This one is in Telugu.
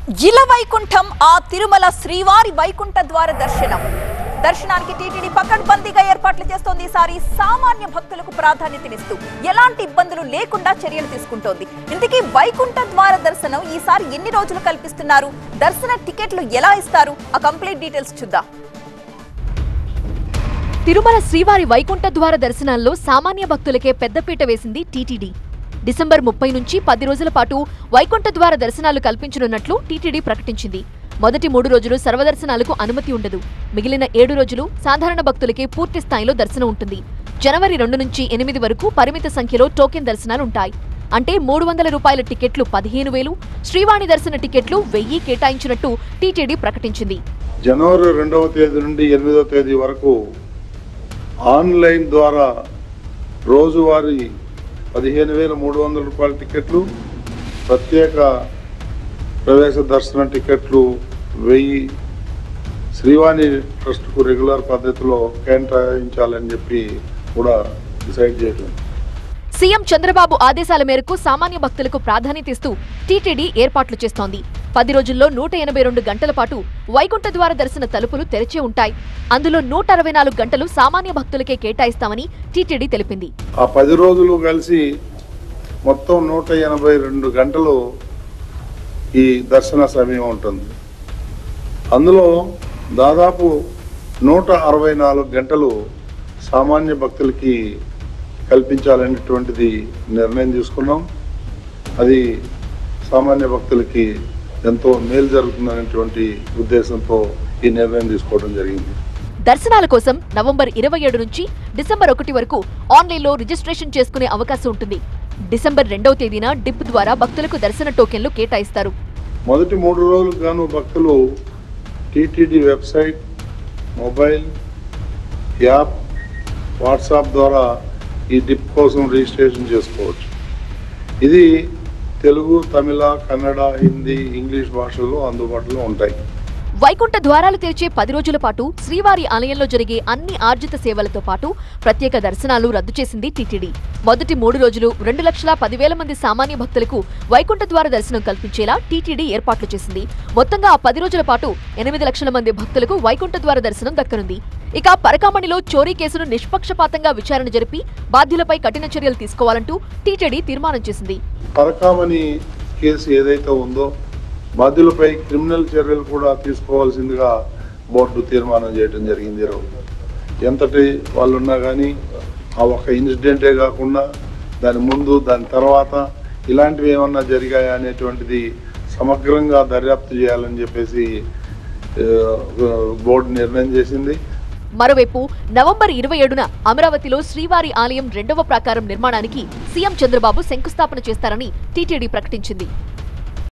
ఇల వైకుంఠం ఆ తిరుమల శ్రీవారి వైకుంఠ ద్వార దర్శనానికి టీటీడీ పకడ్బందీగా ఏర్పాట్లు చేస్తోంది. ఈసారి సామాన్య భక్తులకు ప్రాధాన్యతనిస్తూ ఎలాంటి ఇబ్బందులు లేకుండా చర్యలు తీసుకుంటోంది. ఇంతకీ వైకుంఠ ద్వార దర్శనం ఈసారి ఎన్ని రోజులు కల్పిస్తున్నారు, దర్శన టికెట్లు ఎలా ఇస్తారు, ఆ కంప్లీట్ డీటెయిల్స్ చూద్దాం. తిరుమల శ్రీవారి వైకుంఠ ద్వార దర్శనాల్లో సామాన్య భక్తులకే పెద్దపీట వేసింది టీటీడీ. డిసెంబర్ 30 నుంచి 10 రోజుల పాటు వైకుంఠ ద్వార దర్శనాలు కల్పించనున్నట్లు టీటీడీ ప్రకటించింది. మొదటి 3 రోజులు సర్వదర్శనాలకు అనుమతి ఉండదు. మిగిలిన 7 రోజులు సాధారణ భక్తులకే పూర్తి స్థాయిలో దర్శనం ఉంటుంది. జనవరి 2 నుంచి 8 వరకు పరిమిత సంఖ్యలో టోకెన్ దర్శనాలుంటాయి. అంటే 300 రూపాయల టికెట్లు 15,000, శ్రీవాణి దర్శన టికెట్లు 1000 కేటాయించినట్టు టీటీడీ ప్రకటించింది. జనవరి 2వ తేదీ నుండి 8వ తేదీ వరకు ఆన్లైన్ ద్వారా రోజువారీ 15,300 రూపాయల టికెట్లు, ప్రత్యేక ప్రవేశ దర్శన టికెట్లు 1000 శ్రీవాణి ట్రస్ట్కు రెగ్యులర్ పద్ధతిలో కేటాయించాలని చెప్పి కూడా డిసైడ్ చేయడం. సీఎం చంద్రబాబు ఆదేశాల మేరకు సామాన్య భక్తులకు ప్రాధాన్యత ఇస్తూ టీటీడీ ఏర్పాట్లు చేస్తోంది. 10 రోజుల్లో 182 గంటల పాటు వైకుంఠ ద్వార దర్శన తలుపులు తెరిచే ఉంటాయి. అందులో 164 గంటలు సామాన్య భక్తులకే కేటాయిస్తామని టీటీడీ తెలిపింది. ఆ 10 రోజులు కలిసి మొత్తం 182 గంటలు ఈ దర్శన సమయం ఉంటుంది. అందులో దాదాపు 164 గంటలు సామాన్య భక్తులకి కల్పించాలనేటువంటిది నిర్ణయం తీసుకున్నాం. అది సామాన్య భక్తులకి ఎంతో మేలు జరుగుతుందనేటువంటి ఉద్దేశంతో ఈ నిర్ణయం తీసుకోవడం జరిగింది. దర్శనాల కోసం నవంబర్ 27 నుంచి డిసెంబర్ 1 వరకు ఆన్లైన్లో రిజిస్ట్రేషన్ చేసుకునే అవకాశం ఉంటుంది. డిసెంబర్ 2వ తేదీన డిప్ ద్వారా భక్తులకు దర్శన టోకెన్లు కేటాయిస్తారు. మొదటి 3 రోజులకు గాను భక్తులు TTD website, mobile app, WhatsApp ద్వారా ఈ డిప్ కోసం రిజిస్ట్రేషన్ చేసుకోవచ్చు. ఇది తెలుగు, తమిళ, కన్నడ, హిందీ, ఇంగ్లీష్ భాషల్లో అందుబాటులో ఉంటాయి. వైకుంఠ ద్వారాలు తెరిచే 10 రోజుల పాటు శ్రీవారి ఆలయంలో జరిగే అన్ని ఆర్జిత సేవలతో పాటు ప్రత్యేక దర్శనాలు రద్దు చేసింది టీటీడీ. మొదటి 3 రోజులు 2,10,000 మంది సామాన్య భక్తులకు వైకుంఠ ద్వార దర్శనం కల్పించేలా టీటీడీ ఏర్పాట్లు చేసింది. మొత్తంగా ఆ 10 రోజుల పాటు 8 లక్షల మంది భక్తులకు వైకుంఠ ద్వార దర్శనం దక్కనుంది. ఇక పరకామణిలో చోరీ కేసును నిష్పక్షపాతంగా విచారణ జరిపి బాధ్యులపై కఠిన చర్యలు తీసుకోవాలంటూ టీటీడీ తీర్మానం చేసింది. పరకామణి కేసు ఏదైతే ఉందో బాధ్యులపై క్రిమినల్ చర్యలు కూడా తీసుకోవాల్సిందిగా బోర్డు తీర్మానం చేయడం జరిగింది. ఎంతటి వాళ్ళు ఉన్నా కానీ ఆ ఒక ఇన్సిడెంటే కాకుండా దాని ముందు, దాని తర్వాత ఇలాంటివి ఏమన్నా జరిగాయా అనేటువంటిది సమగ్రంగా దర్యాప్తు చేయాలని చెప్పేసి బోర్డు నిర్ణయం చేసింది. మరోవైపు నవంబర్ 27న అమరావతిలో శ్రీవారి ఆలయం 2వ ప్రాకారం నిర్మాణానికి సీఎం చంద్రబాబు శంకుస్థాపన చేస్తారని టీటీడీ ప్రకటించింది.